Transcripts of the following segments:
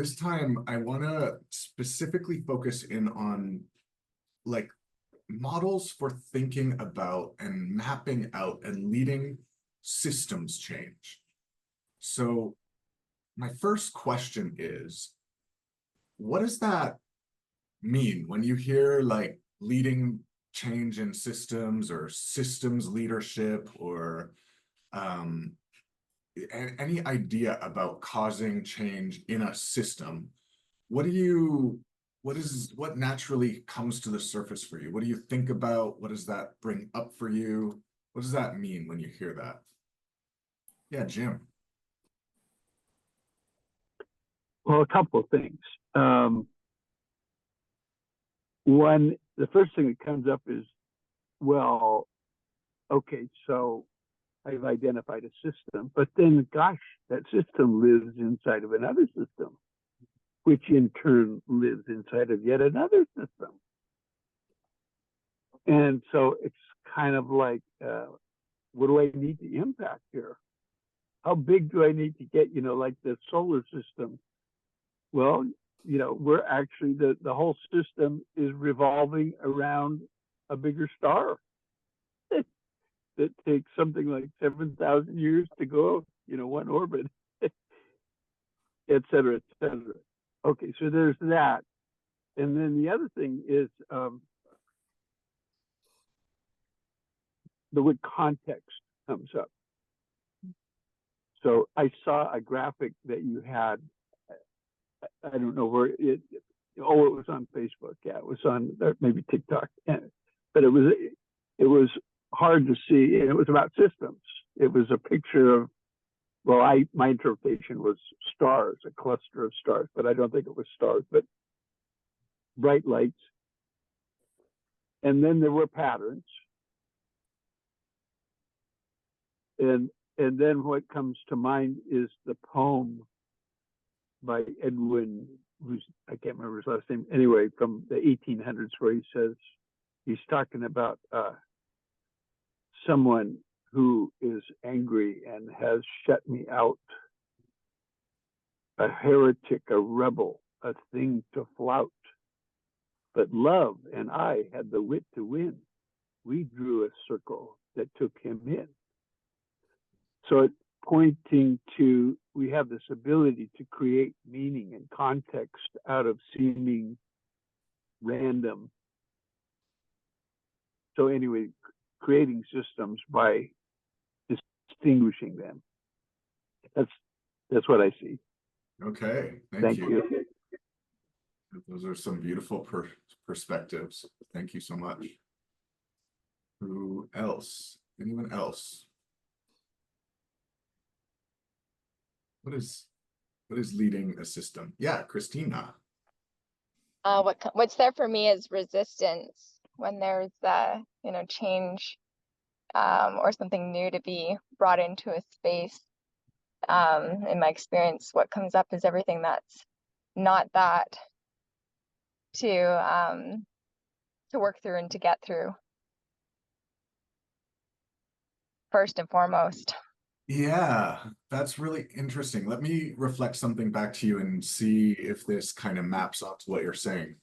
this time I want to specifically focus in on like models for thinking about and mapping out and leading systems change. So my first question is, what does that mean when you hear like leading change in systems or systems leadership or um, any idea about causing change in a system? What naturally comes to the surface for you? What do you think about? What does that bring up for you? What does that mean when you hear that? Yeah, Jim. Well, a couple of things. One, the first thing that comes up is, well, okay, so I've identified a system, but then, gosh, that system lives inside of another system, which in turn lives inside of yet another system. And so it's kind of like, what do I need to impact here? How big do I need to get? Like the solar system. Well, we're actually, the whole system is revolving around a bigger star that takes something like 7,000 years to go, one orbit, et cetera, et cetera. Okay, so there's that. And then the other thing is the word context comes up. So I saw a graphic that you had. I don't know where it was on Facebook. Yeah, it was on maybe TikTok. But it was hard to see, and it was about systems. It was a picture of, well, my interpretation was stars, a cluster of stars, but I don't think it was stars, but bright lights. And then there were patterns. And then what comes to mind is the poem by Edwin, I can't remember his last name, anyway, from the 1800s, where he says, he's talking about someone who is angry and has shut me out, a heretic, a rebel, a thing to flout. But love and I had the wit to win. We drew a circle that took him in. So it's pointing to, we have this ability to create meaning and context out of seeming random. So anyway, creating systems by distinguishing them. That's what I see. Okay, thank you. Those are some beautiful perspectives. Thank you so much. Who else? Anyone else? What is leading a system? Yeah, Christina. What's there for me is resistance when there's change or something new to be brought into a space. In my experience, what comes up is everything that's not that to work through and to get through first and foremost. Yeah, that's really interesting. Let me reflect something back to you and see if this kind of maps onto what you're saying.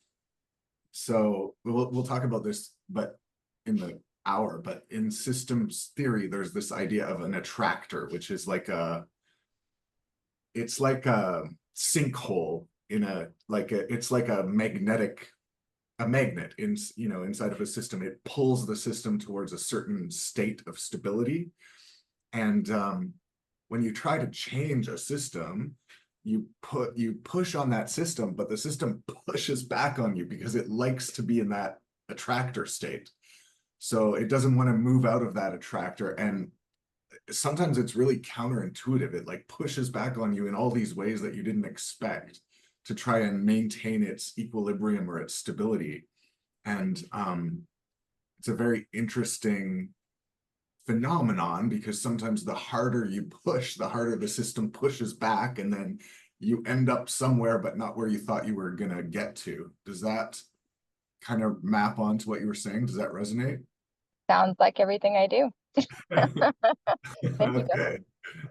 So we'll talk about this, but in the hour, but in systems theory, there's this idea of an attractor, which is it's like a sinkhole it's like a magnet inside of a system. It pulls the system towards a certain state of stability. And when you try to change a system, you push on that system, but the system pushes back on you because it likes to be in that attractor state. So it doesn't want to move out of that attractor. And sometimes it's really counterintuitive. It like pushes back on you in all these ways that you didn't expect to try and maintain its equilibrium or its stability. And it's a very interesting phenomenon, because sometimes the harder you push, the harder the system pushes back, and then you end up somewhere but not where you thought you were gonna get to. Does that kind of map onto what you were saying? Does that resonate? Sounds like everything I do. Okay,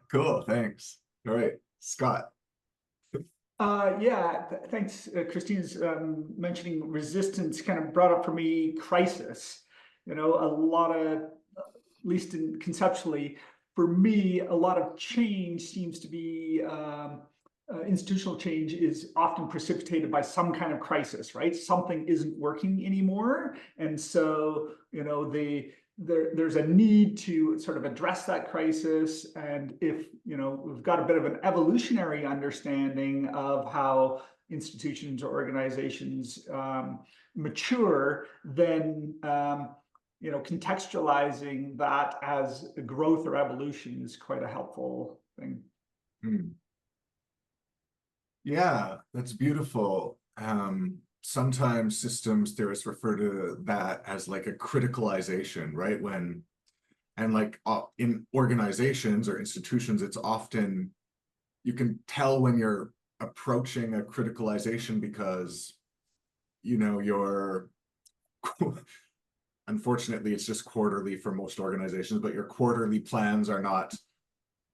cool, thanks. All right, Scott. Yeah, thanks. Christine's mentioning resistance kind of brought up for me crisis. You know, a lot of, at least in conceptually, for me, a lot of change seems to be institutional change is often precipitated by some kind of crisis, right? Something isn't working anymore, and so you know there's a need to sort of address that crisis. And if, you know, we've got a bit of an evolutionary understanding of how institutions or organizations mature, then, you know, contextualizing that as growth or evolution is quite a helpful thing. Hmm. Yeah, that's beautiful. Sometimes systems theorists refer to that as like a criticalization, right? And like in organizations or institutions, it's often, you can tell when you're approaching a criticalization because, you know, you're, unfortunately, it's just quarterly for most organizations, but your quarterly plans are not,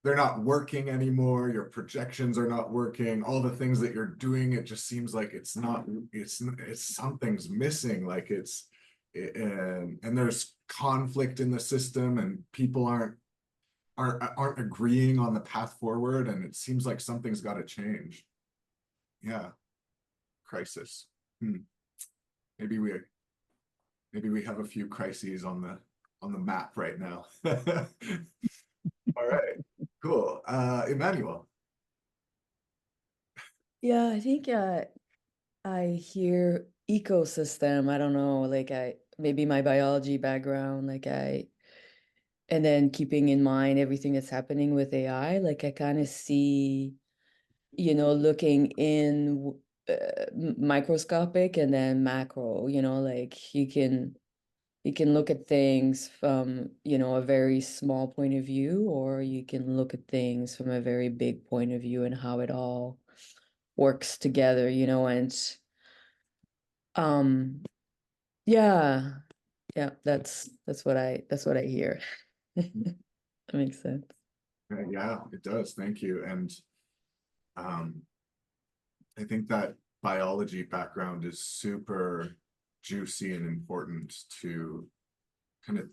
they're not working anymore. Your projections are not working. All the things that you're doing, it just seems like it's not, it's something's missing. Like and there's conflict in the system and people aren't agreeing on the path forward. And it seems like something's got to change. Yeah. Crisis. Maybe we have a few crises on the map right now. All right, cool. Emmanuel. Yeah, I think I hear ecosystem. I don't know, like maybe my biology background, and then keeping in mind everything that's happening with AI, like I kind of see, you know, looking in microscopic and then macro, you know, like you can look at things from, you know, a very small point of view, or you can look at things from a very big point of view and how it all works together, you know. And um yeah, that's what I hear. That makes sense. Yeah, it does. Thank you. And um, I think that biology background is super juicy and important to kind of,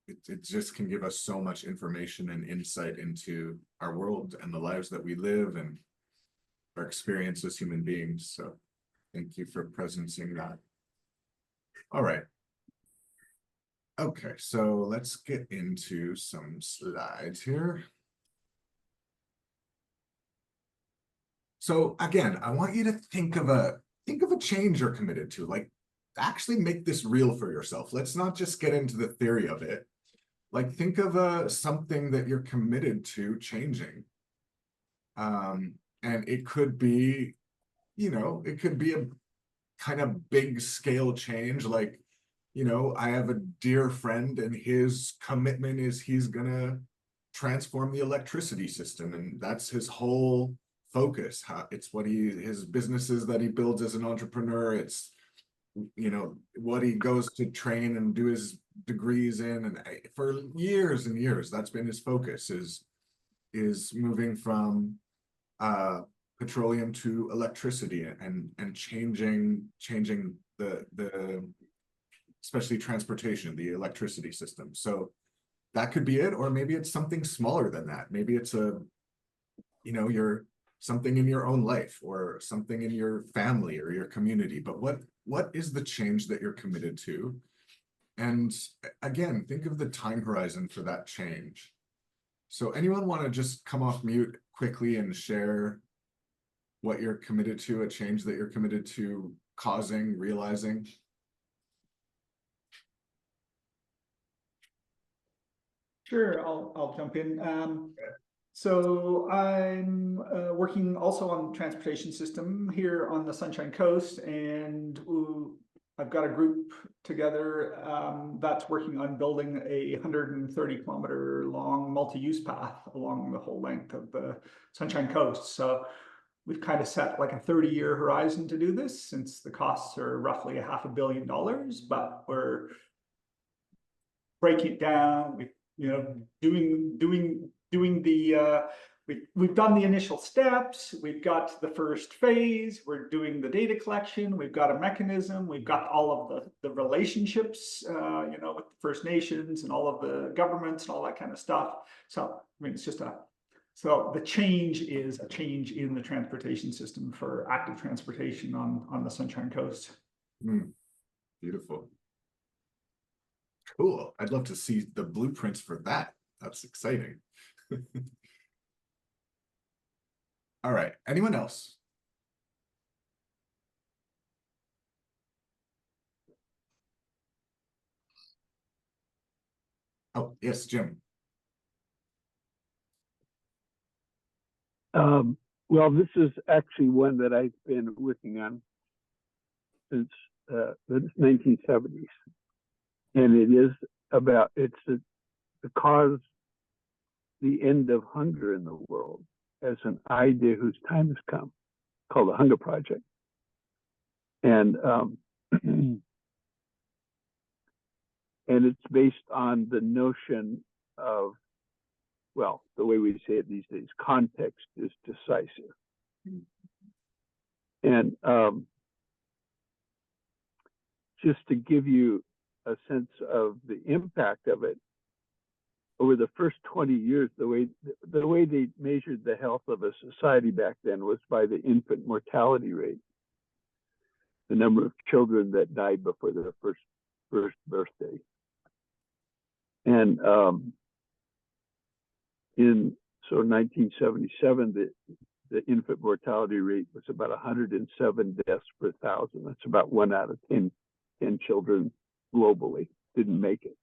it just can give us so much information and insight into our world and the lives that we live and our experience as human beings. So thank you for presencing that. All right. Okay, so let's get into some slides here. So again, I want you to think of a change you're committed to, like actually make this real for yourself. Let's not just get into the theory of it. Like think of something that you're committed to changing. And it could be, you know, it could be a kind of big scale change. Like, you know, I have a dear friend and his commitment is he's gonna transform the electricity system, and that's his whole focus. It's what his businesses that he builds as an entrepreneur. It's, you know, what he goes to train and do his degrees in, and for years and years, that's been his focus, is moving from petroleum to electricity and changing the especially transportation, the electricity system. So that could be it, or maybe it's something smaller than that. Maybe it's you know, you're something in your own life or something in your family or your community. But what is the change that you're committed to? And again, think of the time horizon for that change. So anyone want to just come off mute quickly and share what you're committed to, a change that you're committed to causing, realizing? Sure, I'll jump in. So I'm working also on the transportation system here on the Sunshine Coast, and I've got a group together that's working on building a 130-kilometer long multi-use path along the whole length of the Sunshine Coast. So we've kind of set like a 30-year horizon to do this, since the costs are roughly $500 million, but we're breaking it down. We, you know, doing the we've done the initial steps, we've got the first phase, we're doing the data collection, we've got a mechanism, we've got all of the relationships, you know, with the First Nations and all of the governments and all that kind of stuff. So, I mean, it's just so the change is a change in the transportation system for active transportation on the Sunshine Coast. Beautiful. Cool. I'd love to see the blueprints for that. That's exciting. All right. Anyone else? Oh, yes, Jim. Well, this is actually one that I've been working on since the 1970s. And it is about, it's to cause the end of hunger in the world as an idea whose time has come, called the Hunger Project. And and it's based on the notion of, well, the way we say it these days, context is decisive. And just to give you a sense of the impact of it, over the first 20 years, the way they measured the health of a society back then was by the infant mortality rate, the number of children that died before their first birthday. And in 1977, the infant mortality rate was about 107 deaths per thousand. That's about 1 out of 10 children globally didn't make it.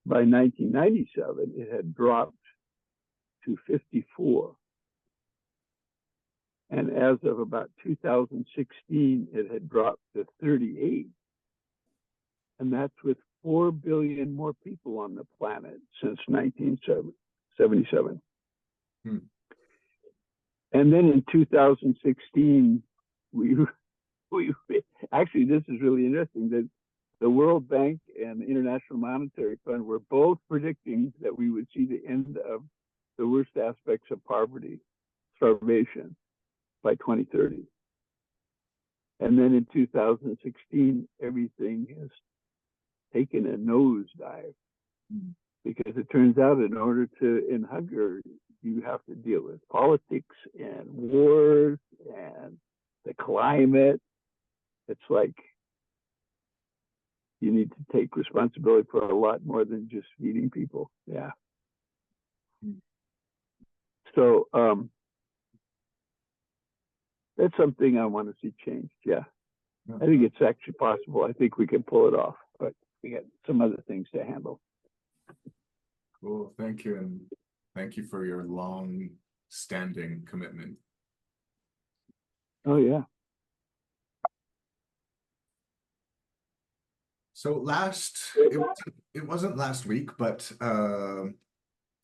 By 1997, it had dropped to 54. And as of about 2016, it had dropped to 38. And that's with 4 billion more people on the planet since 1977. And then in 2016, we actually, this is really interesting, that the World Bank and the International Monetary Fund were both predicting that we would see the end of the worst aspects of poverty, starvation, by 2030. And then in 2016, everything has taken a nosedive, because it turns out in order to end hunger, you have to deal with politics and wars and the climate. It's like you need to take responsibility for a lot more than just feeding people. Yeah. So that's something I want to see changed. Yeah. I think it's actually possible. I think we can pull it off, but we got some other things to handle. Cool. Thank you. And thank you for your long-standing commitment. Oh, yeah. So it wasn't last week, but a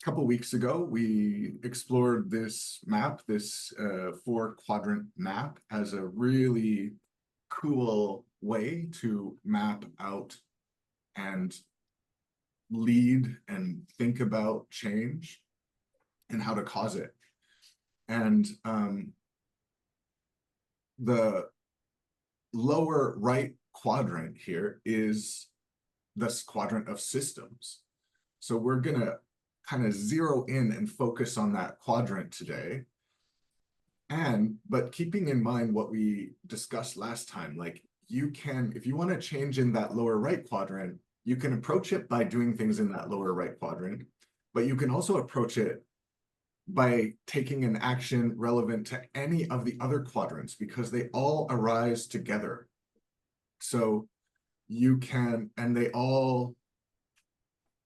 couple weeks ago, we explored this map, this 4-quadrant map, as a really cool way to map out and lead and think about change and how to cause it. And the lower right quadrant here is this quadrant of systems. So we're gonna kind of zero in and focus on that quadrant today. But keeping in mind what we discussed last time, like you can, if you want to change in that lower right quadrant, you can approach it by doing things in that lower right quadrant, but you can also approach it by taking an action relevant to any of the other quadrants, because they all arise together. So you can, and they all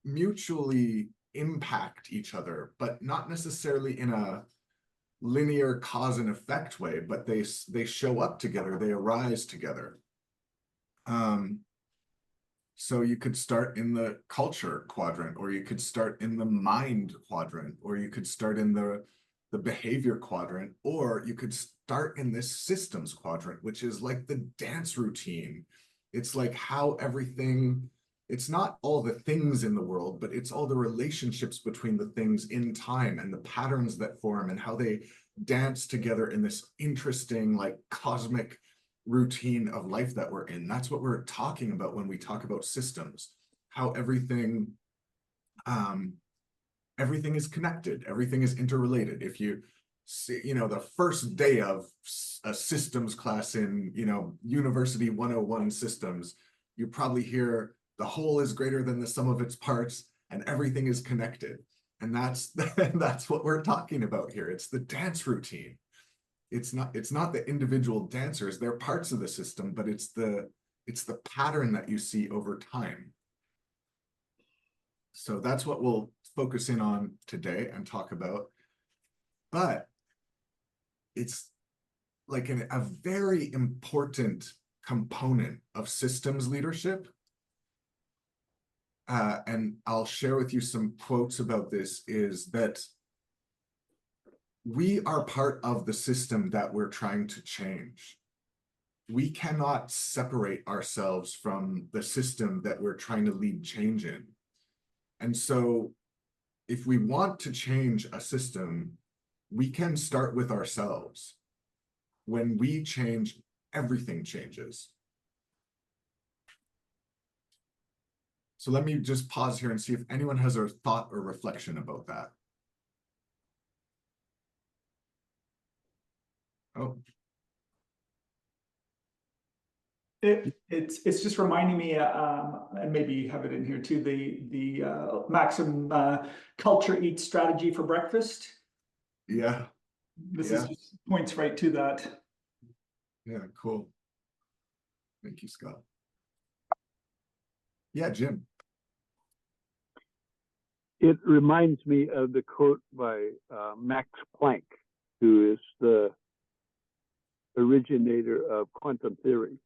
mutually impact each other, but not necessarily in a linear cause and effect way, but they show up together, they arise together. So you could start in the culture quadrant, or you could start in the mind quadrant, or you could start in the behavior quadrant, or you could start in this systems quadrant, which is like the dance routine. It's like how everything it's not all the things in the world, but it's all the relationships between the things in time and the patterns that form and how they dance together in this interesting, like, cosmic routine of life that we're in. That's what we're talking about when we talk about systems, how everything everything is connected, everything is interrelated. If you see, the first day of a systems class in, University 101 systems, you probably hear the whole is greater than the sum of its parts and everything is connected. And that's that's what we're talking about here. It's the dance routine. It's not the individual dancers, they're parts of the system, but it's the pattern that you see over time. So that's what we'll focus in on today and talk about. But it's like a very important component of systems leadership. And I'll share with you some quotes about this, is that we are part of the system that we're trying to change. We cannot separate ourselves from the system that we're trying to lead change in. And so if we want to change a system, we can start with ourselves. When we change, everything changes. So let me just pause here and see if anyone has a thought or reflection about that. Oh. It's just reminding me, and maybe you have it in here too, the Maxim culture eats strategy for breakfast. Yeah. This is just points right to that. Yeah, cool. Thank you, Scott. Yeah, Jim. It reminds me of the quote by Max Planck, who is the originator of quantum theory.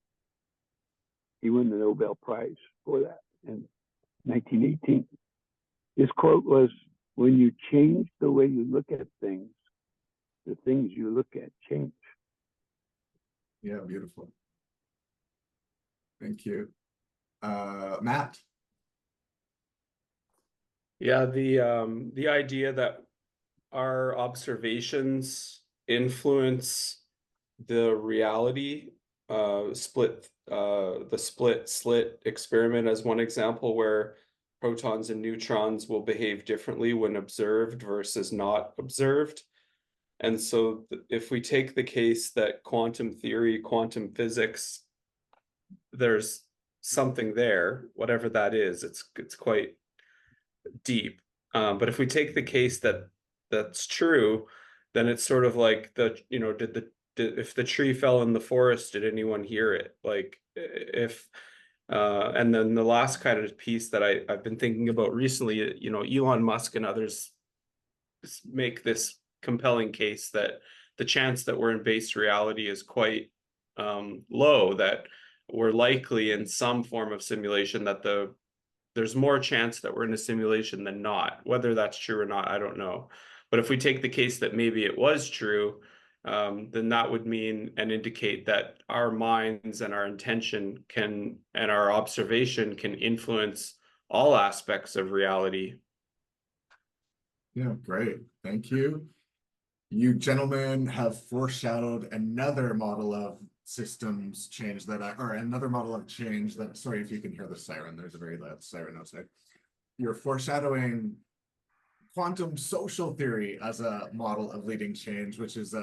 He won the Nobel Prize for that in 1918. His quote was, "When you change the way you look at things, the things you look at change." Yeah, beautiful. Thank you. Matt. Yeah, the idea that our observations influence the reality, the split slit experiment as one example, where protons and neutrons will behave differently when observed versus not observed. And so if we take the case that quantum theory, quantum physics, there's something there, whatever that is, it's quite deep. But if we take the case that that's true, then it's sort of like if the tree fell in the forest, did anyone hear it? Like if and then the last kind of piece that I've been thinking about recently, Elon Musk and others make this compelling case that the chance that we're in base reality is quite low, that we're likely in some form of simulation, that there's more chance that we're in a simulation than not. Whether that's true or not, I don't know. But if we take the case that maybe it was true, then that would mean and indicate that our minds and our intention and our observation can influence all aspects of reality. Yeah, great. Thank you. You gentlemen have foreshadowed another model of systems change another model of change that, sorry if you can hear the siren, there's a very loud siren outside. You're foreshadowing quantum social theory as a model of leading change, which is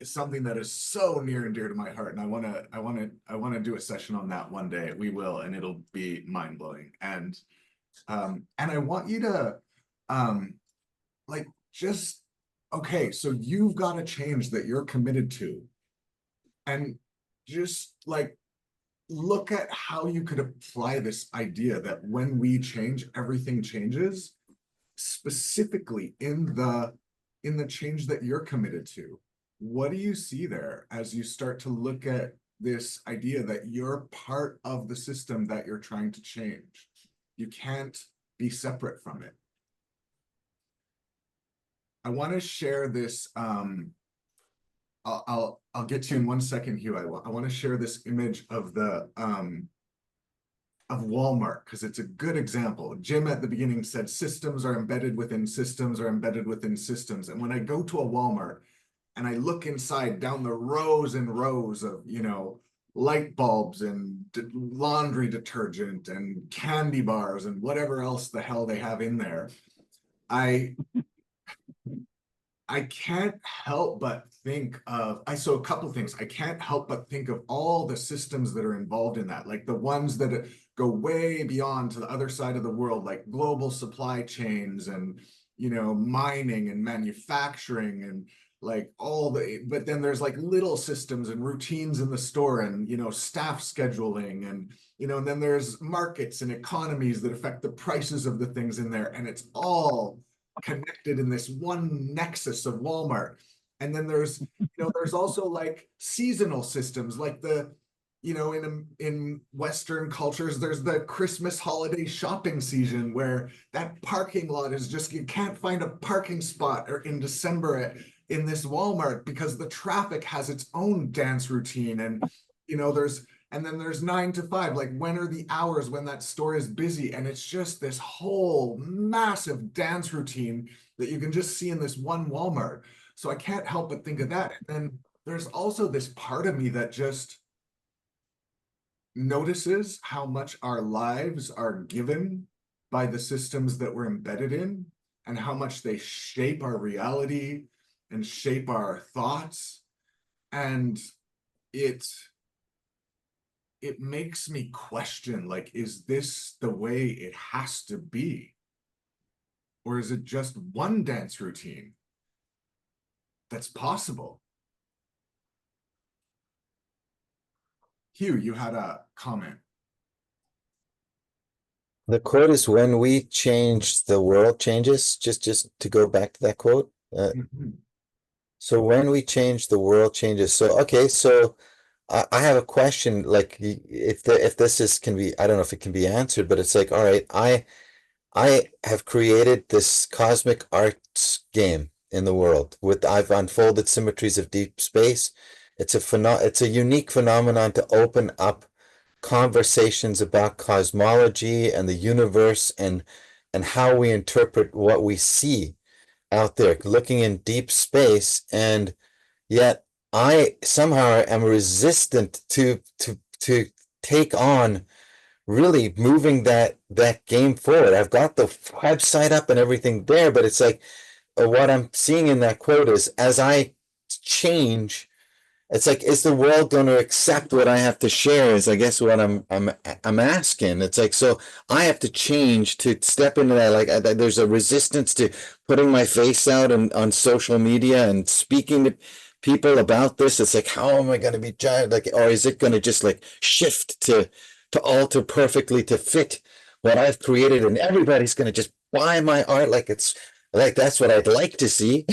something that is so near and dear to my heart. And I want to do a session on that one day. We will, and it'll be mind-blowing. And I want you to okay, so you've got a change that you're committed to, and just look at how you could apply this idea that when we change, everything changes, specifically in the change that you're committed to. What do you see there as you start to look at this idea that you're part of the system that you're trying to change? You can't be separate from it. I want to share this. I'll get to you in 1 second, Hugh. I want to share this image of the of Walmart, because it's a good example. Jim at the beginning said systems are embedded within systems are embedded within systems. And when I go to a Walmart and I look inside down the rows and rows of, you know, light bulbs and laundry detergent and candy bars and whatever else the hell they have in there, I can't help but think of, so a couple things. I can't help but think of all the systems that are involved in that, like the ones that go way beyond to the other side of the world, like global supply chains and, you know, mining and manufacturing and like all the, but then there's like little systems and routines in the store and, you know, staff scheduling and, you know, and then there's markets and economies that affect the prices of the things in there. And it's all connected in this one nexus of Walmart. And then there's, you know, there's also like seasonal systems, like the, you know, in Western cultures, there's the Christmas holiday shopping season where that parking lot is just, you can't find a parking spot or in December in this Walmart because the traffic has its own dance routine. And, you know, and then there's 9 to 5, like when are the hours when that store is busy? And it's just this whole massive dance routine that you can just see in this one Walmart. So I can't help but think of that. And then there's also this part of me that just notices how much our lives are given by the systems that we're embedded in and how much they shape our reality and shape our thoughts. And it makes me question, like, is this the way it has to be? Or is it just one dance routine that's possible? Hugh, you had a comment. The quote is when we change, the world changes, just to go back to that quote. So when we change, the world changes. So, okay, so I have a question, like if this can be, I don't know if it can be answered, but it's like, all right, I have created this cosmic arts game in the world I've unfolded symmetries of deep space. It's a unique phenomenon to open up conversations about cosmology and the universe and how we interpret what we see out there, looking in deep space, and yet I somehow am resistant to take on really moving that game forward. I've got the website up and everything there, but it's like what I'm seeing in that quote is as I change, it's like, is the world going to accept what I have to share? Is I guess what I'm asking. It's like, so I have to change to step into that. Like, there's a resistance to putting my face out on social media and speaking to people about this. It's like, how am I going to be judged? Like, or is it going to just like shift to alter perfectly to fit what I've created, and everybody's going to just buy my art like it's like that's what I'd like to see.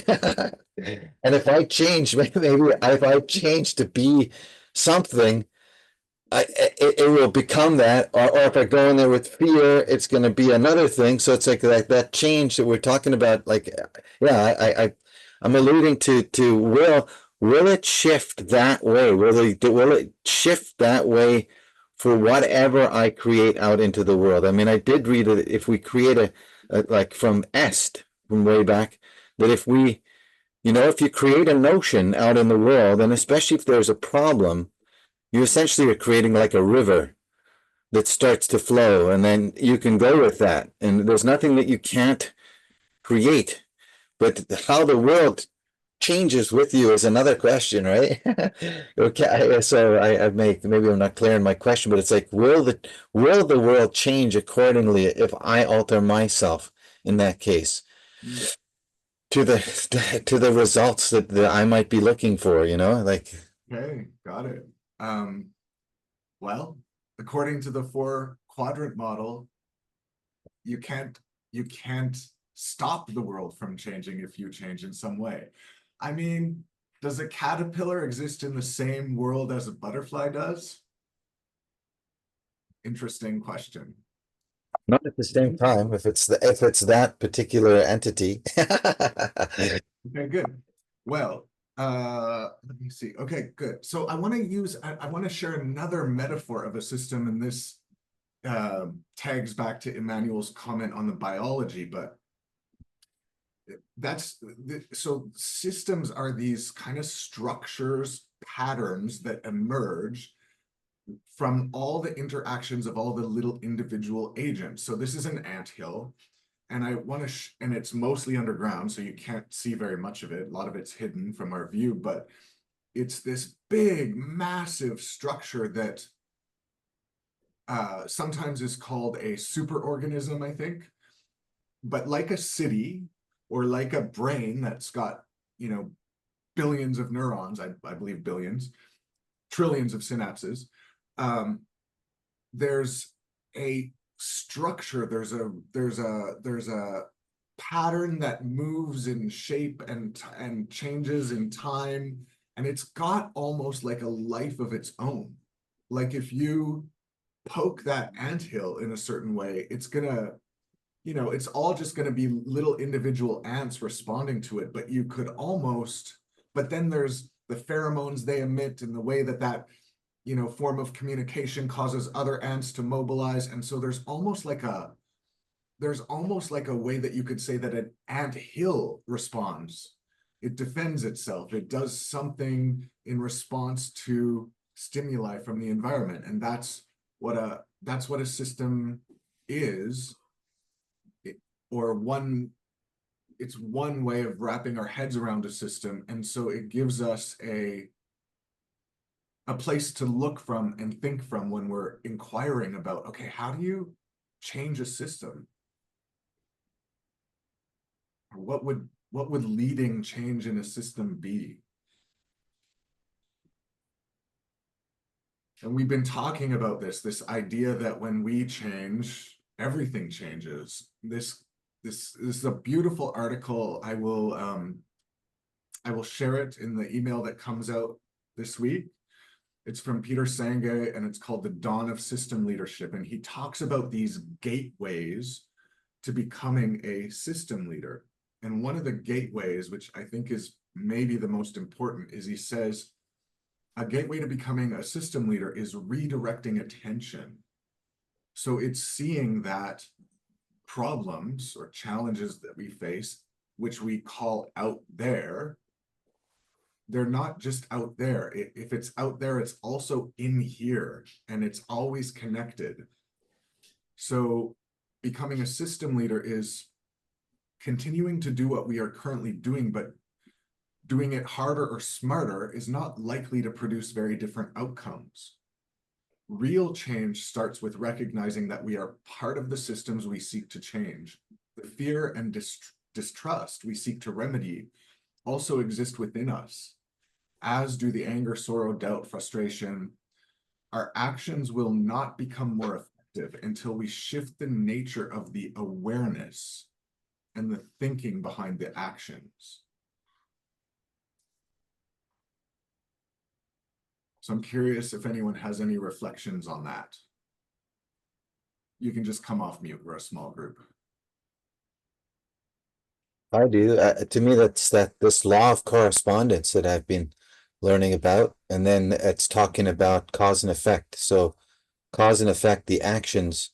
And if I change, maybe if I change to be something, it will become that. Or if I go in there with fear, it's going to be another thing. So it's like that change that we're talking about. Like, yeah, I'm alluding to will it shift that way? Will it shift that way for whatever I create out into the world? I mean, I did read that if we create a like from way back, that if we, you know, if you create a notion out in the world, and especially if there's a problem, you essentially are creating like a river that starts to flow, and then you can go with that. And there's nothing that you can't create. But how the world changes with you is another question, right? Okay, so maybe I'm not clear in my question, but it's like, will the world change accordingly if I alter myself in that case? To the results that I might be looking for, you know, like. Okay, got it. Well, according to the 4-quadrant model, you can't stop the world from changing if you change in some way. I mean, does a caterpillar exist in the same world as a butterfly does? Interesting question. Not at the same time, if it's that particular entity. Okay, good. Well, let me see. Okay, good. So I want to share another metaphor of a system in tags back to Emmanuel's comment on the biology, but so systems are these kind of structures, patterns that emerge from all the interactions of all the little individual agents. So this is an anthill, and I want to, and it's mostly underground, so you can't see very much of it. A lot of it's hidden from our view, but it's this big, massive structure that sometimes is called a superorganism, I think. But like a city or like a brain that's got, you know, billions of neurons, I believe billions, trillions of synapses, there's a structure, there's a pattern that moves in shape and changes in time, and it's got almost like a life of its own. Like if you poke that anthill in a certain way, it's gonna, you know, it's all just gonna be little individual ants responding to it, but you could almost, but then there's the pheromones they emit and the way that you know, form of communication causes other ants to mobilize. And so there's almost like a way that you could say that an ant hill responds. It defends itself. It does something in response to stimuli from the environment. And that's what a system is, it's one way of wrapping our heads around a system. And so it gives us a place to look from and think from when we're inquiring about, okay, how do you change a system? What would leading change in a system be? And we've been talking about this idea that when we change, everything changes. This is a beautiful article. I will share it in the email that comes out this week. It's from Peter Senge, and it's called The Dawn of System Leadership. And he talks about these gateways to becoming a system leader. And one of the gateways, which I think is maybe the most important, is he says, a gateway to becoming a system leader is redirecting attention. So it's seeing that problems or challenges that we face, which we call out there, they're not just out there. If it's out there, it's also in here, and it's always connected. So becoming a system leader is continuing to do what we are currently doing, but doing it harder or smarter is not likely to produce very different outcomes. Real change starts with recognizing that we are part of the systems we seek to change. The fear and distrust we seek to remedy also exist within us, as do the anger, sorrow, doubt, frustration. Our actions will not become more effective until we shift the nature of the awareness and the thinking behind the actions. So I'm curious if anyone has any reflections on that. You can just come off mute. We're a small group. I do. To me, that's this law of correspondence that I've been learning about, and then it's talking about cause and effect. So cause and effect, the actions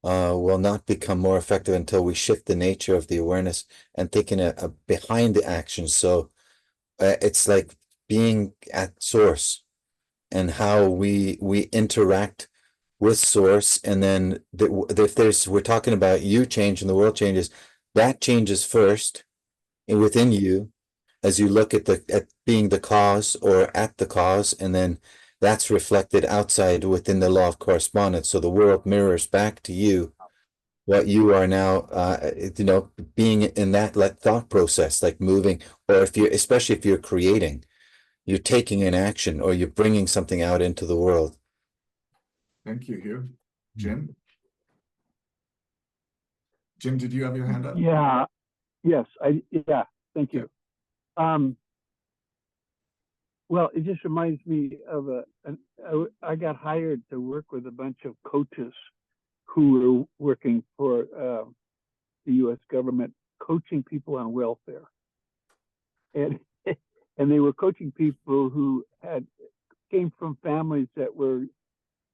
will not become more effective until we shift the nature of the awareness and thinking behind the actions. So it's like being at source and how we interact with source. And then if we're talking about you change and the world changes, that changes first within you as you look at being the cause or at the cause, and then that's reflected outside within the law of correspondence. So the world mirrors back to you what you are now, being in that thought process, like moving, or especially if you're creating, you're taking an action or you're bringing something out into the world. Thank you, Hugh. Jim? Jim, did you have your hand up? Yeah. Yes. Thank you. Well, it just reminds me of I got hired to work with a bunch of coaches who were working for the U.S. government, coaching people on welfare, and they were coaching people who came from families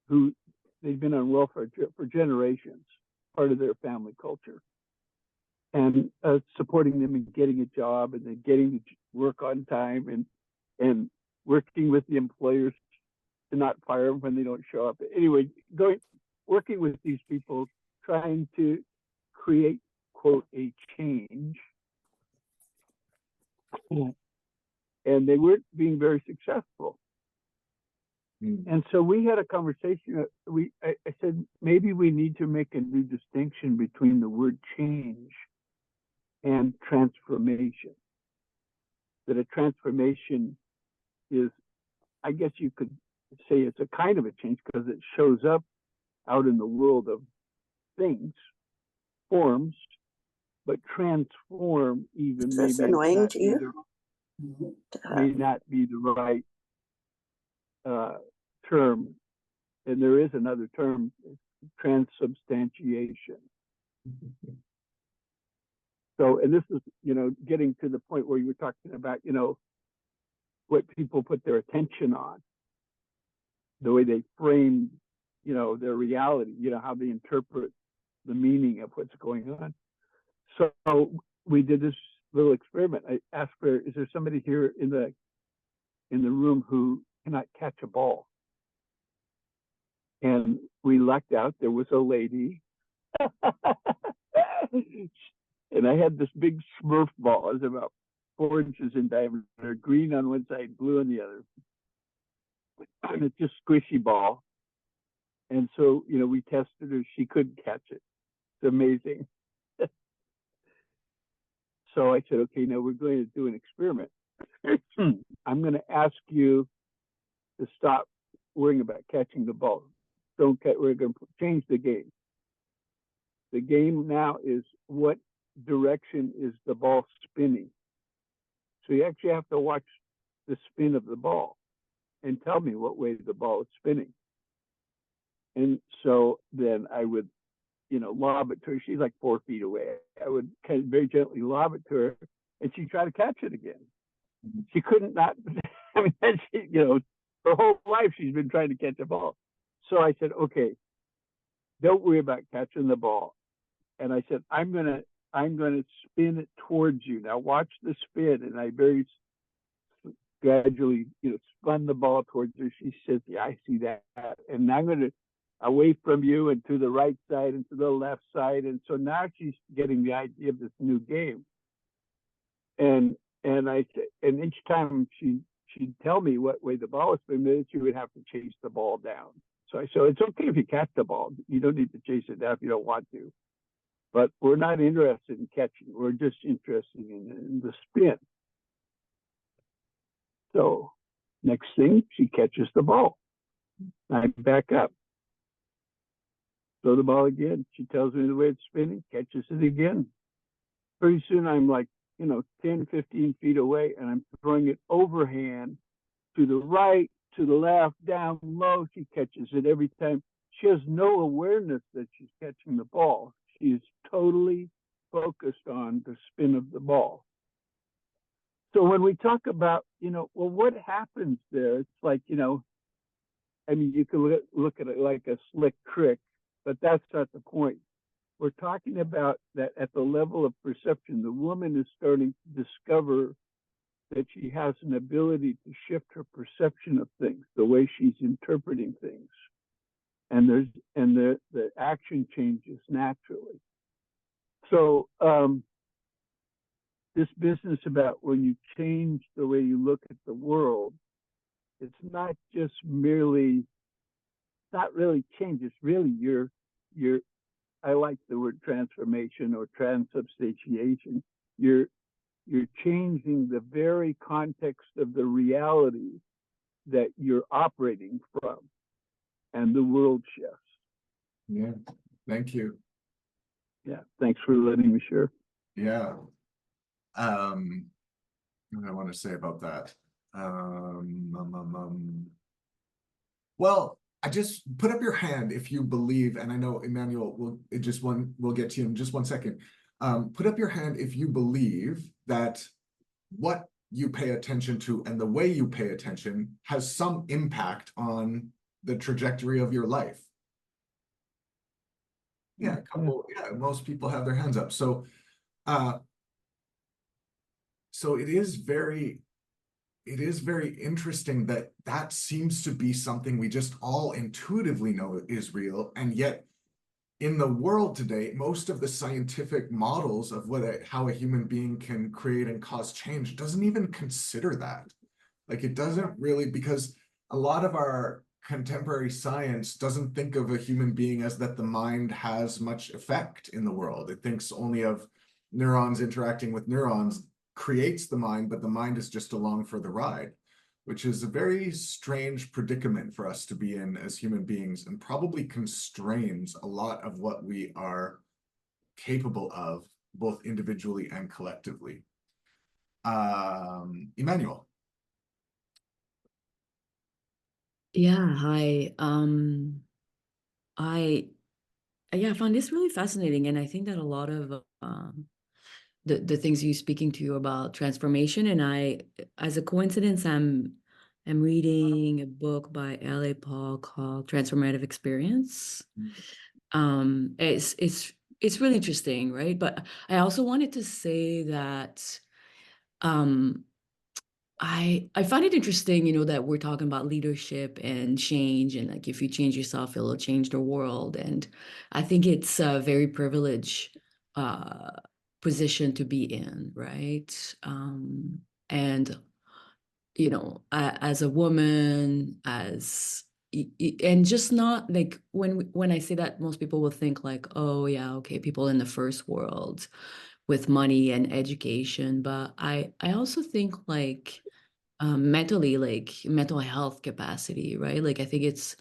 who they'd been on welfare for generations, part of their family culture, and supporting them in getting a job and then getting to work on time and working with the employers to not fire them when they don't show up. Anyway, working with these people, trying to create, quote, a change. And they weren't being very successful. And so we had a conversation. I said, maybe we need to make a new distinction between the word change and transformation. That a transformation is, I guess you could say it's a kind of a change because it shows up out in the world of things, forms, but transform even Is this maybe annoying to you? may not be the right term. And there is another term, transubstantiation. So, and this is, getting to the point where you were talking about, what people put their attention on, the way they frame, their reality, how they interpret the meaning of what's going on. So we did this little experiment. I asked her, is there somebody here in the room who cannot catch a ball? And we lucked out. There was a lady. And I had this big Smurf ball. It was about 4 inches in diameter, green on one side, blue on the other. And it's just squishy ball. And so, we tested her. She couldn't catch it. It's amazing. So I said, okay, now we're going to do an experiment. I'm going to ask you to stop worrying about catching the ball. We're going to change the game. The game now is, what direction is the ball spinning? So you actually have to watch the spin of the ball and tell me what way the ball is spinning. And so then I would, lob it to her. She's like 4 feet away. I would kind of very gently lob it to her, and she'd try to catch it again. She couldn't not. I mean, her whole life she's been trying to catch a ball. So I said, okay, don't worry about catching the ball. And I said, I'm gonna spin it towards you. Now watch the spin. And I very gradually, spun the ball towards her. She says, yeah, I see that. And I'm gonna away from you and to the right side and to the left side. And so now she's getting the idea of this new game. And each time she'd tell me what way the ball was spinning, she would have to chase the ball down. So I said, it's okay if you catch the ball. You don't need to chase it down if you don't want to. But we're not interested in catching. We're just interested in the spin. So next thing, she catches the ball. I back up. Throw the ball again. She tells me the way it's spinning, catches it again. Pretty soon I'm like, 10, 15 feet away, and I'm throwing it overhand to the right, to the left, down low. She catches it every time. She has no awareness that she's catching the ball. She's totally focused on the spin of the ball. So when we talk about, well, what happens there? It's like, you can look at it like a slick trick, but that's not the point. We're talking about that at the level of perception, the woman is starting to discover that she has an ability to shift her perception of things, the way she's interpreting things. And the action changes naturally. So this business about when you change the way you look at the world, it's not just merely, not really change, it's really your I like the word transformation or transubstantiation. You're changing the very context of the reality that you're operating from, and the world shifts. Yeah, thank you. Yeah, thanks for letting me share. Yeah. What do I want to say about that? Well, I just put up your hand if you believe, and I know Emmanuel we'll get to you in just 1 second. Put up your hand if you believe that what you pay attention to and the way you pay attention has some impact on the trajectory of your life. Yeah, a couple, yeah, most people have their hands up. So, uh, so it is very interesting that that seems to be something we just all intuitively know is real. And yet in the world today, most of the scientific models of how a human being can create and cause change doesn't even consider that. Like it doesn't really, because a lot of our contemporary science doesn't think of a human being as that the mind has much effect in the world. It thinks only of neurons interacting with neurons creates the mind, but the mind is just along for the ride, which is a very strange predicament for us to be in as human beings and probably constrains a lot of what we are capable of, both individually and collectively. Emmanuel. Yeah, hi. I yeah, I found this really fascinating, and I think that a lot of the things you're speaking to about transformation, and as a coincidence, I'm reading a book by L.A. Paul called Transformative Experience. It's really interesting, right? But I also wanted to say that um I find it interesting, that we're talking about leadership and change, and like if you change yourself, it'll change the world. And I think it's a very privileged uh, position to be in, right? And as a woman, and just not like when I say that, most people will think like, oh yeah, okay, people in the first world with money and education, but I also think like mentally, like mental health capacity, right? Like I think it's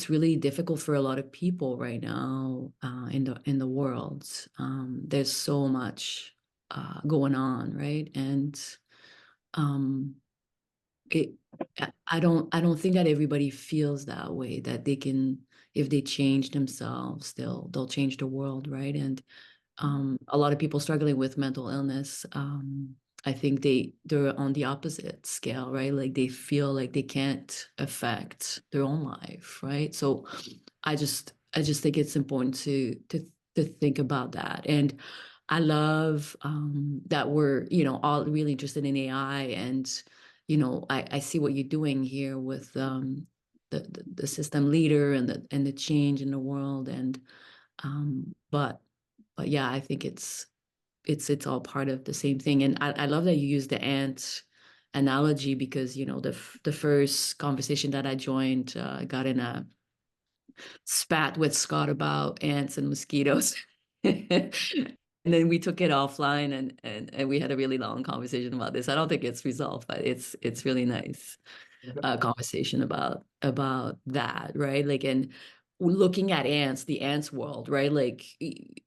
really difficult for a lot of people right now in the world. There's so much going on, right? And um, it I don't think that everybody feels that way, that they can, if they change themselves, they'll change the world, right? And a lot of people struggling with mental illness, I think they're on the opposite scale, right? Like they feel like they can't affect their own life, right? So I just think it's important to think about that. And I love that we're, all really interested in AI, and I see what you're doing here with the system leader and the change in the world. And but yeah, I think it's all part of the same thing. And I love that you use the ant analogy, because the first conversation that I joined, I got in a spat with Scott about ants and mosquitoes. And then we took it offline, and we had a really long conversation about this. I don't think it's resolved, but it's really nice conversation about that, right? Like, and looking at ants, the ants world, right? Like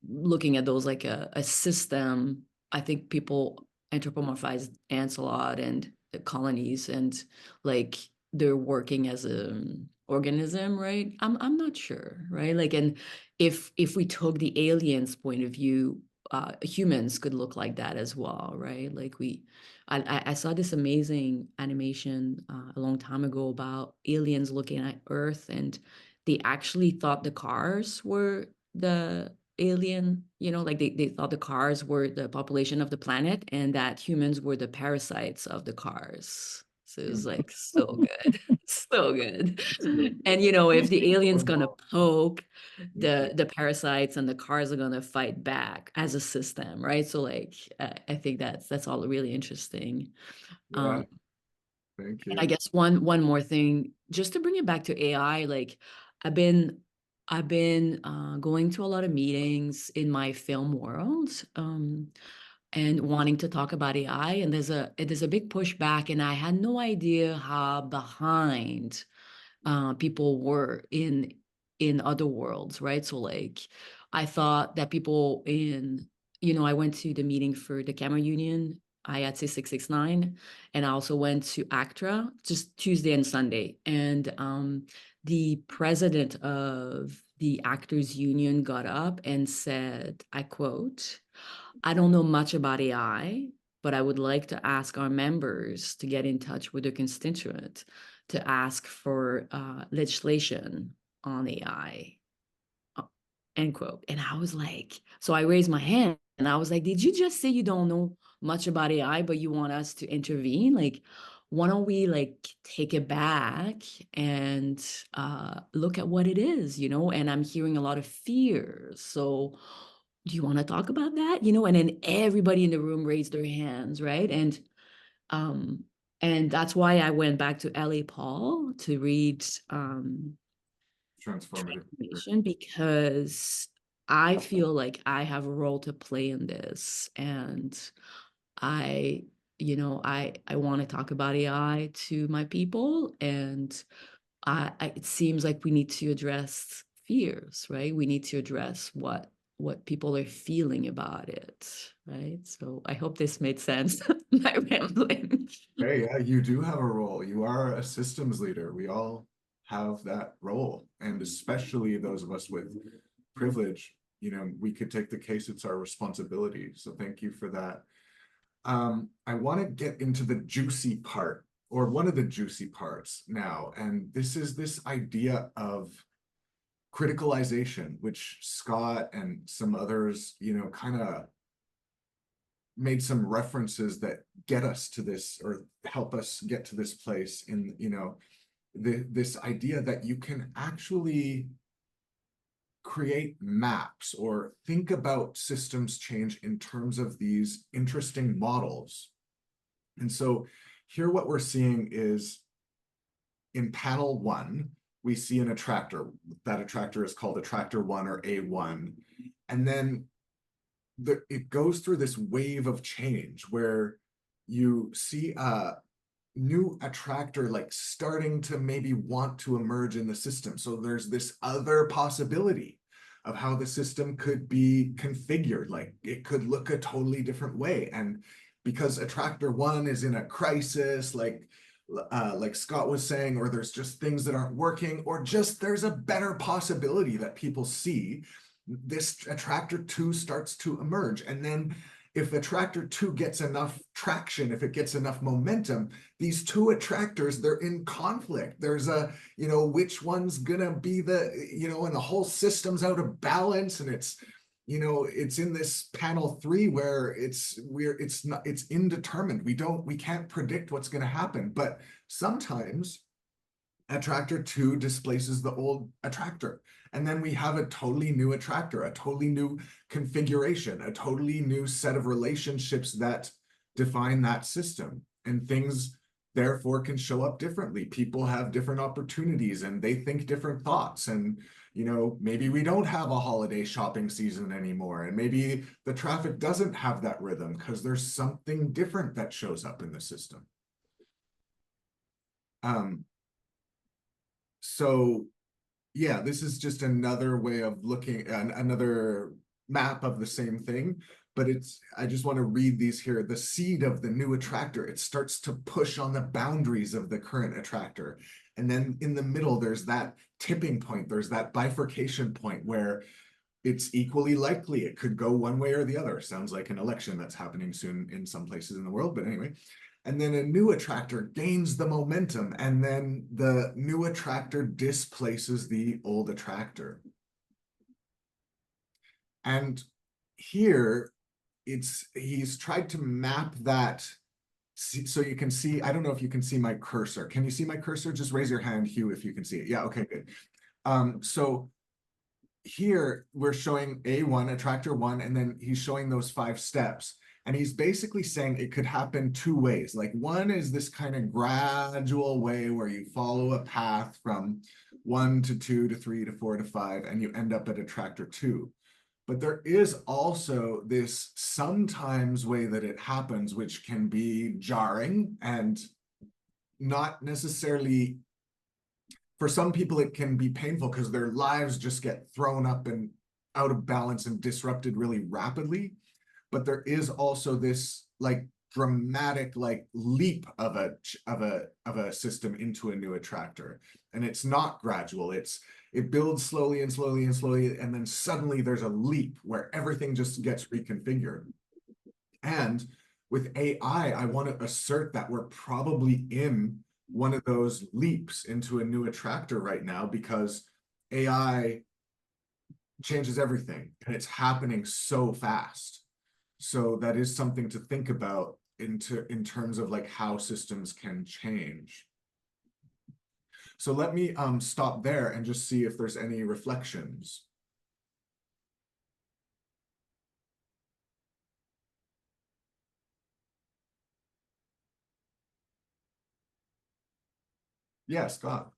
looking at those like a system. I think people anthropomorphize ants a lot, and the colonies, and like they're working as a organism, right? I'm not sure, right? Like, and if we took the aliens point of view, humans could look like that as well, right? Like I saw this amazing animation a long time ago about aliens looking at Earth, and they actually thought the cars were the alien, like they thought the cars were the population of the planet, and that humans were the parasites of the cars. So it was like so good, so good. And if the alien's gonna poke the parasites, and the cars are gonna fight back as a system, right? So like I think that's all really interesting. Yeah, thank And I you. guess one more thing, just to bring it back to AI, like I've been going to a lot of meetings in my film world, and wanting to talk about AI, and there's a big pushback, and I had no idea how behind people were in other worlds, right? So like I thought that people I went to the meeting for the camera union, IATSE 669, and I also went to ACTRA just Tuesday and Sunday. And the president of the actors union got up and said, I quote, "I don't know much about AI, but I would like to ask our members to get in touch with their constituent to ask for legislation on AI." end quote. And I was like, so I raised my hand and I was like, did you just say you don't know much about AI, but you want us to intervene? Like, why don't we like take it back and look at what it is, you know? And I'm hearing a lot of fears. So do you want to talk about that? You know, and then everybody in the room raised their hands, right? And that's why I went back to L.A. Paul to read Transformative. Transformation, because I feel like I have a role to play in this. And I, you know, I want to talk about AI to my people. And it seems like we need to address fears, right? We need to address what people are feeling about it, right? So I hope this made sense. My rambling. Hey, yeah, you do have a role. You are a systems leader. We all have that role, and especially those of us with privilege, you know, we could take the case, it's our responsibility. So thank you for that. I want to get into the juicy part, or one of the juicy parts now, and this is this idea of criticalization, which Scott and some others, you know, kind of made some references that get us to this, or help us get to this place in, you know, this idea that you can actually create maps or think about systems change in terms of these interesting models. And so here what we're seeing is in panel 1, we see an attractor. That attractor is called attractor 1 or A1. And then it goes through this wave of change where you see a new attractor like starting to maybe want to emerge in the system. So there's this other possibility of how the system could be configured. Like it could look a totally different way. And because attractor 1 is in a crisis, like Scott was saying, or there's just things that aren't working, or just there's a better possibility that people see, this attractor 2 starts to emerge. And then if attractor 2 gets enough traction, if it gets enough momentum, these two attractors, they're in conflict. There's a, you know, which one's gonna be the, you know, and the whole system's out of balance. And it's, you know, it's in this panel 3 where it's indeterminate. We can't predict what's gonna happen. But sometimes attractor 2 displaces the old attractor. And then we have a totally new attractor, a totally new configuration, a totally new set of relationships that define that system. And things therefore can show up differently. People have different opportunities and they think different thoughts. And, you know, maybe we don't have a holiday shopping season anymore. And maybe the traffic doesn't have that rhythm because there's something different that shows up in the system. So yeah, this is just another way of looking at another map of the same thing, but I just want to read these here. The seed of the new attractor, it starts to push on the boundaries of the current attractor. And then in the middle, there's that tipping point, there's that bifurcation point where it's equally likely it could go one way or the other. Sounds like an election that's happening soon in some places in the world, but anyway. And then a new attractor gains the momentum, and then the new attractor displaces the old attractor. And here, he's tried to map that, so you can see, I don't know if you can see my cursor. Can you see my cursor? Just raise your hand, Hugh, if you can see it. Yeah, okay, good. So here, we're showing A1, attractor 1, and then he's showing those 5 steps. And he's basically saying it could happen 2 ways. Like one is this kind of gradual way where you follow a path from 1 to 2 to 3 to 4 to 5, and you end up at attractor 2. But there is also this sometimes way that it happens, which can be jarring and not necessarily, for some people, it can be painful because their lives just get thrown up and out of balance and disrupted really rapidly. But there is also this like dramatic like leap of a system into a new attractor, and it's not gradual. It builds slowly and slowly and slowly, and then suddenly there's a leap where everything just gets reconfigured. And with AI, I want to assert that we're probably in one of those leaps into a new attractor right now, because AI changes everything, and it's happening so fast. So that is something to think about in terms of like how systems can change. So let me stop there and just see if there's any reflections. Yeah, Scott.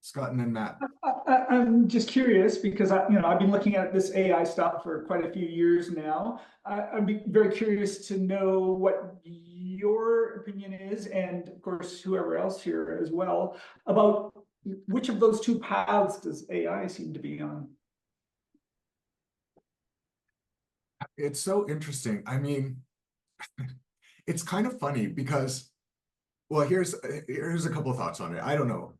Scott and then Matt. I'm just curious because I've been looking at this AI stuff for quite a few years now. I'd be very curious to know what your opinion is, and of course, whoever else here as well, about which of those two paths does AI seem to be on? It's so interesting. I mean, it's kind of funny because, well, here's a couple of thoughts on it. I don't know.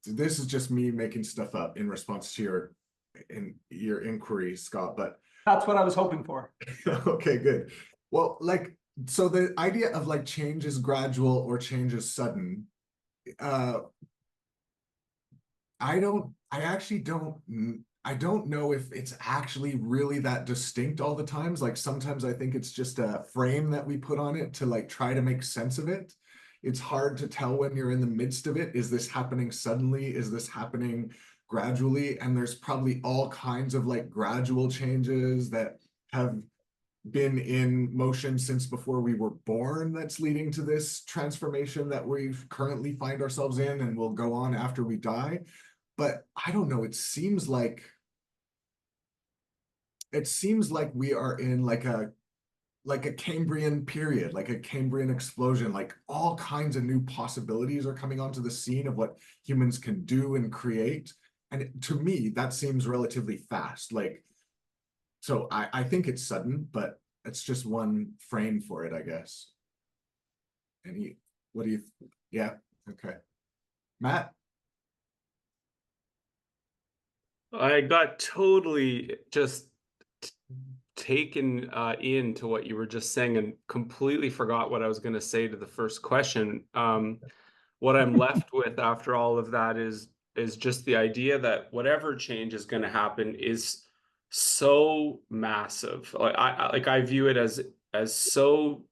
This is just me making stuff up in response to your inquiry, Scott, but That's what I was hoping for. okay, good. Well, like, so the idea of like change is gradual or change is sudden, I don't know if it's actually really that distinct all the times. Like sometimes I think it's just a frame that we put on it to like try to make sense of it. It's hard to tell when you're in the midst of it. Is this happening suddenly? Is this happening gradually? And there's probably all kinds of like gradual changes that have been in motion since before we were born that's leading to this transformation that we currently find ourselves in and will go on after we die. But I don't know, it seems like we are in like a Cambrian period, like a Cambrian explosion, like all kinds of new possibilities are coming onto the scene of what humans can do and create. And to me, that seems relatively fast. Like, so I think it's sudden, but it's just one frame for it, I guess. What do you, yeah, okay. Matt? I got totally just taken into what you were just saying and completely forgot what I was going to say to the first question. What I'm left with after all of that is just the idea that whatever change is going to happen is so massive. Like I view it as so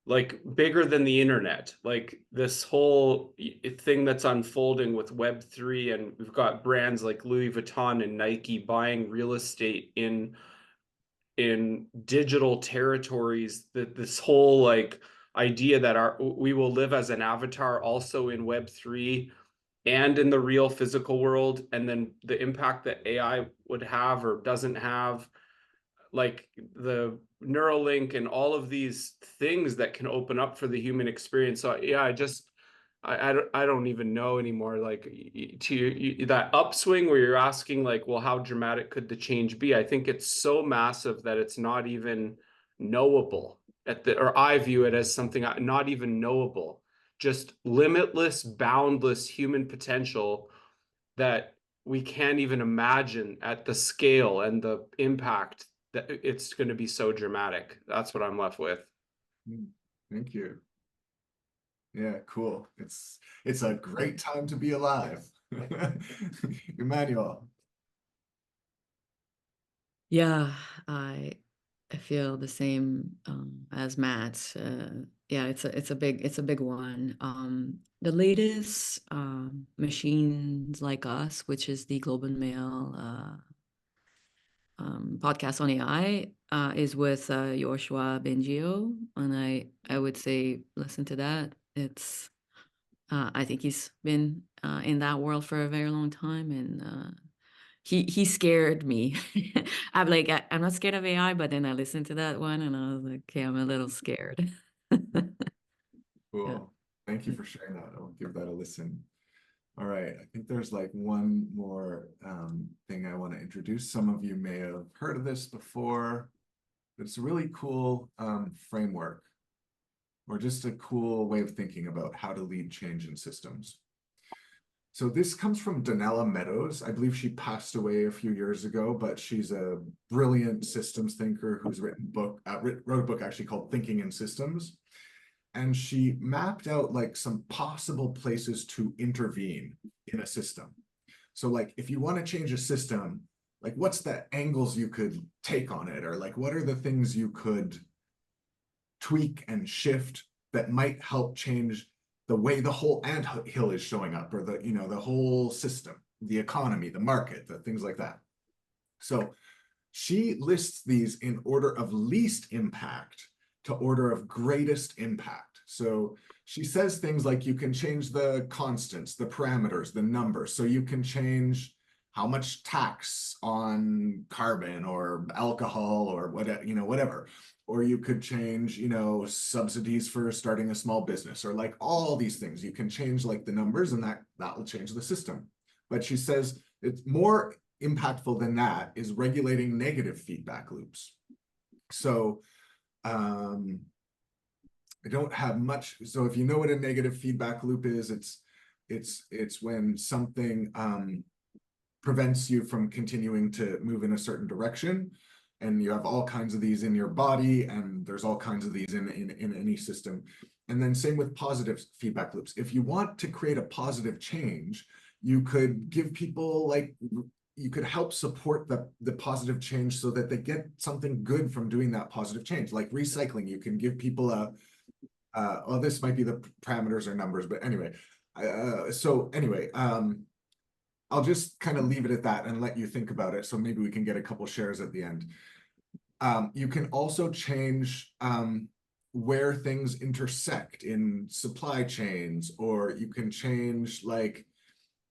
like bigger than the internet. Like this whole thing that's unfolding with Web3, and we've got brands like Louis Vuitton and Nike buying real estate in digital territories. That this whole like idea that we will live as an avatar also in Web3 and in the real physical world, and then the impact that AI would have or doesn't have, like the Neuralink and all of these things that can open up for the human experience. So yeah, I don't even know anymore. Like that upswing where you're asking like, well, how dramatic could the change be? I think it's so massive that it's not even knowable or I view it as something not even knowable, just limitless, boundless human potential that we can't even imagine at the scale and the impact that it's going to be so dramatic. That's what I'm left with. Thank you. Yeah, cool. It's a great time to be alive. Emmanuel. Yeah, I feel the same as Matt. Yeah, it's a big one. The latest machines like us, which is the Globe and Mail podcast on AI, is with Yoshua Bengio, and I would say listen to that. It's I think he's been in that world for a very long time, and he scared me. I'm like, I'm not scared of AI, but then I listened to that one and I was like, okay, I'm a little scared. Cool. Yeah. Thank you for sharing that. I'll give that a listen. All right. I think there's like one more thing I want to introduce. Some of you may have heard of this before, but it's a really cool framework, or just a cool way of thinking about how to lead change in systems. So this comes from Donella Meadows. I believe she passed away a few years ago, but she's a brilliant systems thinker who's wrote a book actually called Thinking in Systems. And she mapped out like some possible places to intervene in a system. So like, if you want to change a system, like what's the angles you could take on it? Or like, what are the things you could tweak and shift that might help change the way the whole anthill is showing up, or the, you know, the whole system, the economy, the market, the things like that. So she lists these in order of least impact to order of greatest impact. So she says things like you can change the constants, the parameters, the numbers. So you can change how much tax on carbon or alcohol or whatever, you know, whatever. Or you could change, you know, subsidies for starting a small business, or like all these things. You can change like the numbers, and that will change the system. But she says it's more impactful than that is regulating negative feedback loops. So I don't have much. So if you know what a negative feedback loop is, it's when something prevents you from continuing to move in a certain direction. And you have all kinds of these in your body, and there's all kinds of these in any system. And then same with positive feedback loops. If you want to create a positive change, you could give people like, you could help support the positive change so that they get something good from doing that positive change. Like recycling, you can give people well, this might be the parameters or numbers, but anyway. So anyway, I'll just kind of leave it at that and let you think about it. So maybe we can get a couple shares at the end. You can also change where things intersect in supply chains, or you can change, like,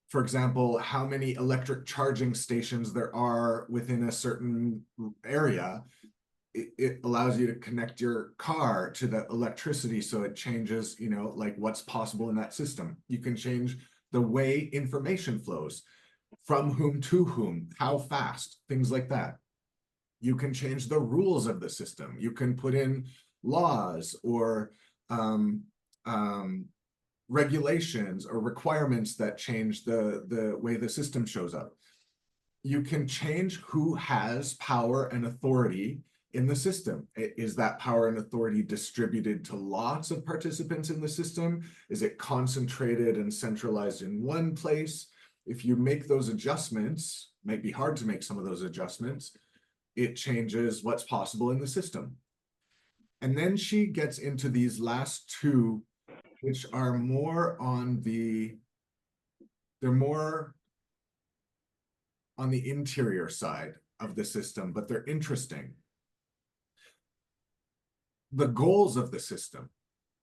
for example, how many electric charging stations there are within a certain area. It allows you to connect your car to the electricity, so it changes, you know, like what's possible in that system. You can change the way information flows, from whom to whom, how fast, things like that. You can change the rules of the system. You can put in laws or regulations or requirements that change the way the system shows up. You can change who has power and authority in the system. Is that power and authority distributed to lots of participants in the system? Is it concentrated and centralized in one place? If you make those adjustments, it might be hard to make some of those adjustments, it changes what's possible in the system. And then she gets into these last two, which are more on the, they're more on the interior side of the system, but they're interesting. The goals of the system.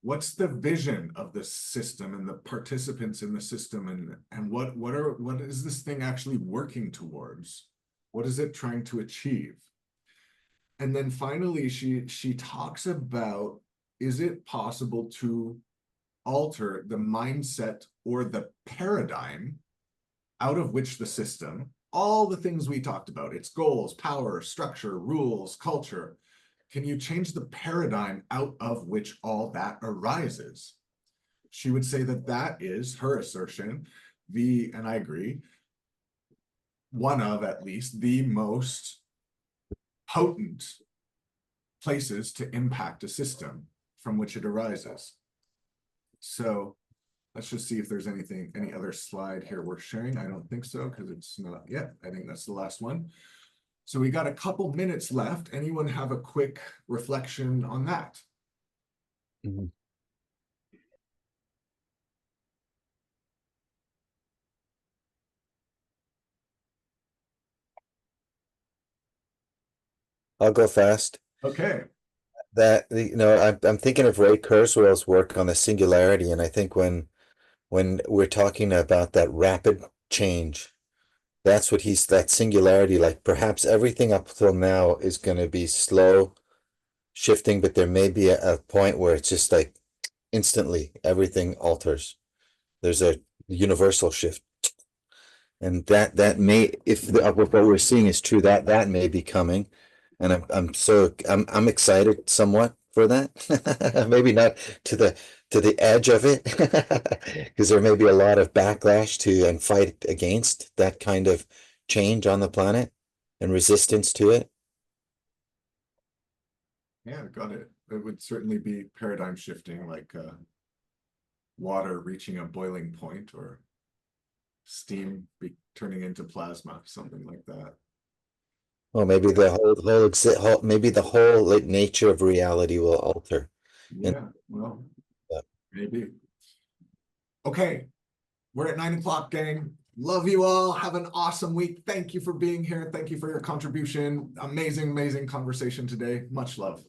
What's the vision of the system and the participants in the system, and what is this thing actually working towards? What is it trying to achieve? And then finally, she talks about, is it possible to alter the mindset or the paradigm out of which the system, all the things we talked about, its goals, power, structure, rules, culture, can you change the paradigm out of which all that arises? She would say that that is, her assertion, and I agree, one of at least the most potent places to impact a system from which it arises. So let's just see if there's any other slide here worth sharing. I don't think so, because it's not yet. I think that's the last one. So we got a couple minutes left. Anyone have a quick reflection on that? Mm-hmm. I'll go fast. Okay. I'm thinking of Ray Kurzweil's work on the singularity, and I think when we're talking about that rapid change, that's what that singularity, like perhaps everything up till now is going to be slow shifting, but there may be a point where it's just like instantly everything alters. There's a universal shift. And that may, if what we're seeing is true, that may be coming. And I'm excited somewhat for that. Maybe not to the edge of it, because there may be a lot of backlash to and fight against that kind of change on the planet and resistance to it. Yeah, got it. It would certainly be paradigm shifting, like water reaching a boiling point or steam be turning into plasma, something like that. Well, maybe the maybe the whole like nature of reality will alter. Yeah, well, Yeah. maybe. Okay, we're at 9 o'clock, gang. Love you all. Have an awesome week. Thank you for being here. Thank you for your contribution. Amazing, amazing conversation today. Much love.